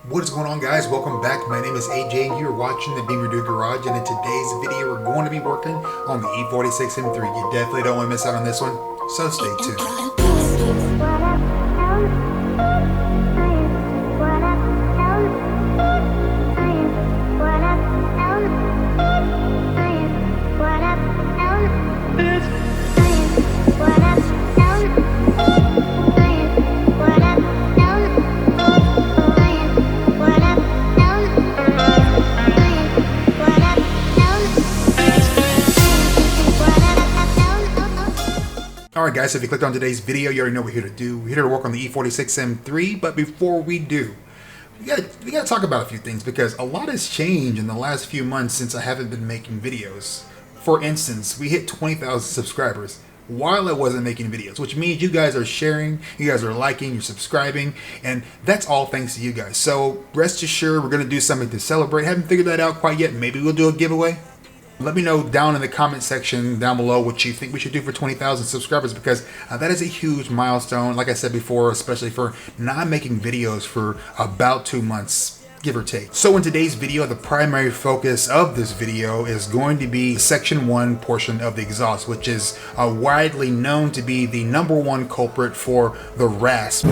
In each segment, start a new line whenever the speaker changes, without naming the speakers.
What is going on, guys? Welcome back. My name is AJ and you're watching the B&B Garage, and in today's video we're going to be working on the E46 M3. You definitely don't want to miss out on this one, so stay tuned. Alright guys, so if you clicked on today's video, you already know what we're here to do. We're here to work on the E46 M3, but before we do, we gotta talk about a few things because a lot has changed in the last few months since I haven't been making videos. For instance, we hit 20,000 subscribers while I wasn't making videos, which means you guys are sharing, you guys are liking, you're subscribing, and that's all thanks to you guys. So rest assured, we're gonna do something to celebrate. Haven't figured that out quite yet. Maybe we'll do a giveaway. Let me know down in the comment section down below what you think we should do for 20,000 subscribers, because that is a huge milestone, like I said before, especially for not making videos for about 2 months, give or take. So in today's video, the primary focus of this video is going to be section 1 portion of the exhaust, which is widely known to be the #1 culprit for the rasp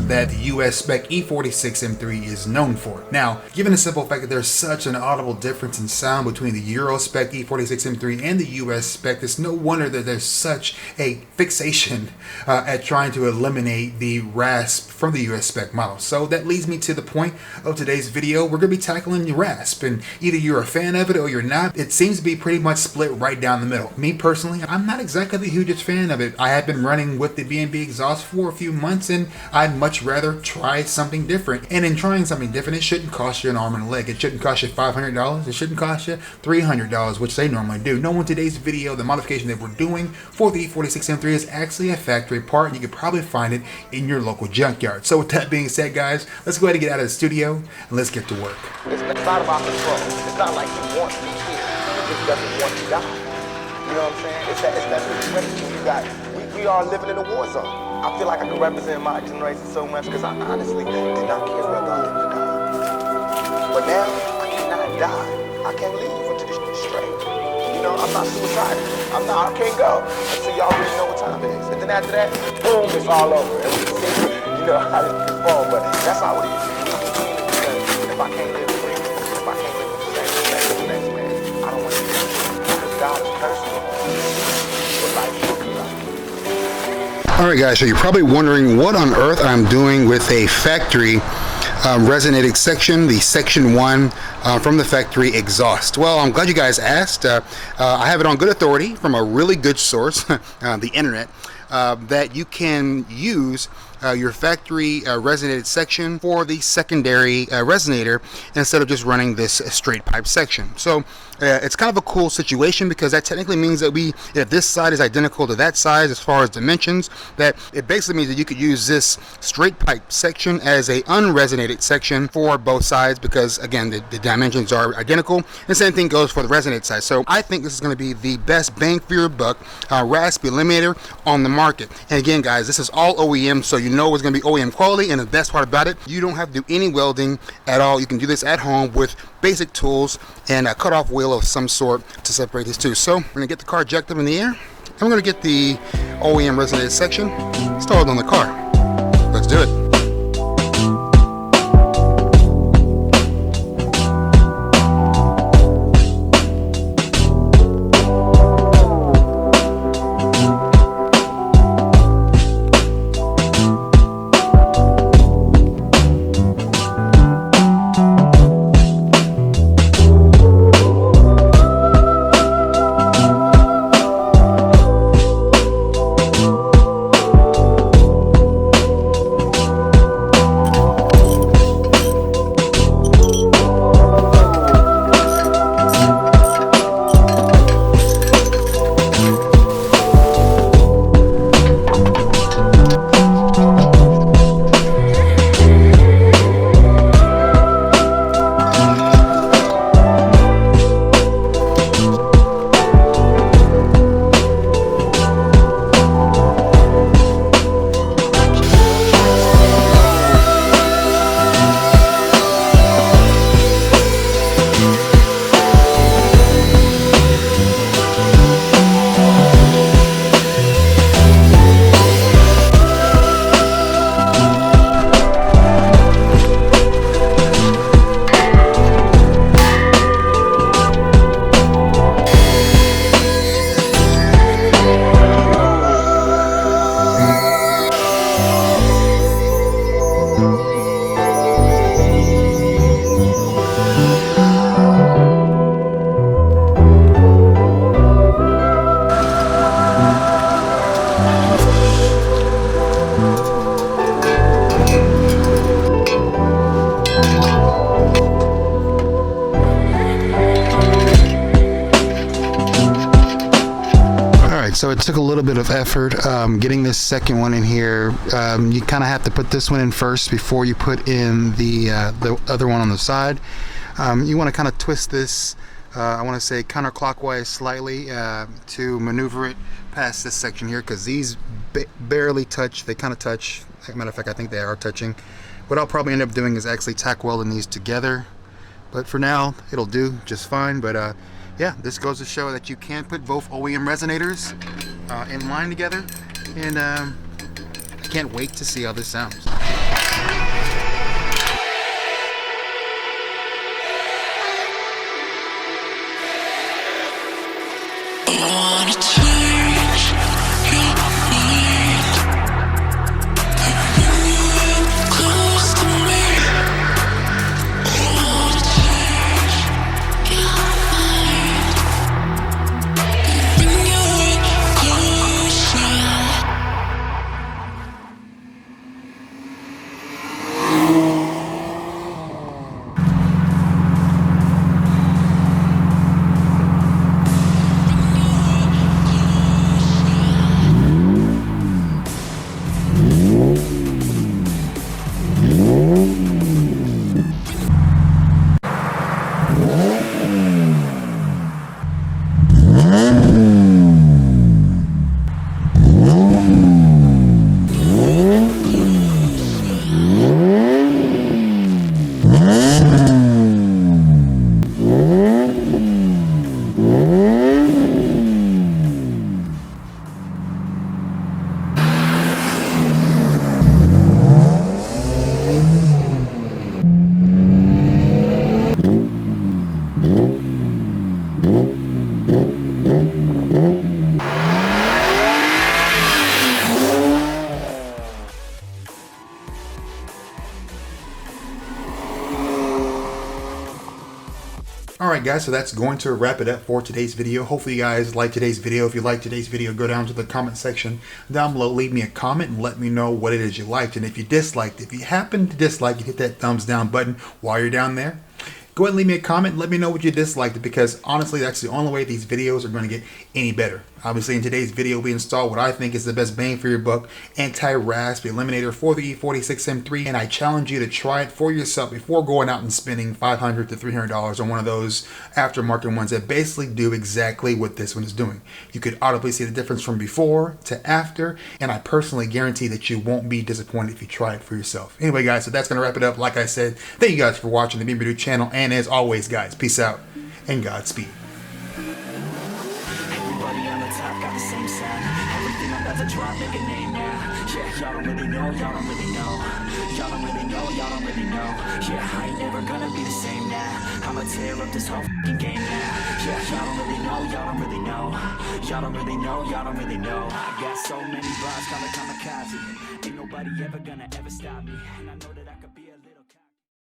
that the US spec E46 M3 is known for. Now, given the simple fact that there's such an audible difference in sound between the Euro spec E46 M3 and the US spec, it's no wonder that there's such a fixation at trying to eliminate the rasp from the US spec model. So that leads me to the point of today's video. We're going to be tackling the rasp, and either you're a fan of it or you're not. It seems to be pretty much split right down the middle. Me personally, I'm not exactly the hugest fan of it. I have been running with the B&B Exhaust for a few months, and I'd much rather try something different. And in trying something different, it shouldn't cost you an arm and a leg. It shouldn't cost you $500. It shouldn't cost you $300, which they normally do. No, in today's video, the modification that we're doing for the E46 M3 is actually a factory part, and you could probably find it in your local junkyard. So with that being said, guys, let's go ahead and get out of the studio and let's get to work.
It's not about control. It's not like he wants me here. He just doesn't want to die. You know what I'm saying? It's that situation you got. We are living in a war zone. I feel like I can represent my generation so much because I honestly did not care whether I lived or died. But now, I cannot die. I can't leave into this straight. You know, I'm not suicidal. I can't go until y'all really know what time it is. And then after that, boom, it's all over. And we can see, you know, how it can fall. But that's how it is. Because if I can't live free, if I can't live with the same next man, I don't want to do it. Because God is personal. But life should be like.
Alright guys, so you're probably wondering what on earth I'm doing with a factory resonating section, the section 1 from the factory exhaust. Well, I'm glad you guys asked. I have it on good authority from a really good source, the internet, that you can use your factory resonated section for the secondary resonator instead of just running this straight pipe section. So it's kind of a cool situation because that technically means that if this side is identical to that side as far as dimensions, that it basically means that you could use this straight pipe section as a unresonated section for both sides because, again, the dimensions are identical. The same thing goes for the resonated side. So I think this is going to be the best bang for your buck Rasp Eliminator on the market. And again, guys, this is all OEM, so you know it's going to be OEM quality, and the best part about it, you don't have to do any welding at all. You can do this at home with basic tools and a cutoff wheel of some sort to separate these two. So we're going to get the car jacked up in the air, and we're going to get the OEM resonated section installed on the car. Let's do it. so it took a little bit of effort getting this second one in here. You kind of have to put this one in first before you put in the other one on the side. You want to kind of twist this, I want to say counterclockwise slightly to maneuver it past this section here, because these barely touch. They kind of touch. As a matter of fact, I think they are touching. What I'll probably end up doing is actually tack welding these together, but for now it'll do just fine. But yeah, this goes to show that you can put both OEM resonators in line together, and I can't wait to see how this sounds. Alright guys, so that's going to wrap it up for today's video. Hopefully you guys liked today's video. If you liked today's video, go down to the comment section down below, leave me a comment and let me know what it is you liked. And if you disliked, if you happen to dislike it, hit that thumbs down button while you're down there. Go ahead and leave me a comment and let me know what you disliked, because honestly that's the only way these videos are going to get any better. Obviously in today's video we installed what I think is the best bang for your buck anti-Rasp Eliminator for the E46 M3, and I challenge you to try it for yourself before going out and spending $500 to $300 on one of those aftermarket ones that basically do exactly what this one is doing. You could audibly see the difference from before to after, and I personally guarantee that you won't be disappointed if you try it for yourself. Anyway guys, so that's going to wrap it up. Like I said, thank you guys for watching the B&B channel, and as always guys, peace out and Godspeed.
Try make a name now. Yeah, y'all don't really know, y'all don't really know. Y'all don't really know, y'all don't really know. Yeah, I ain't never gonna be the same now. I'ma tear up this whole fucking game now. Yeah, y'all don't really know, y'all don't really know. Y'all don't really know, y'all don't really know. I got so many bras, call it kamikaze. Ain't nobody ever gonna ever stop me. And I know that I could be a little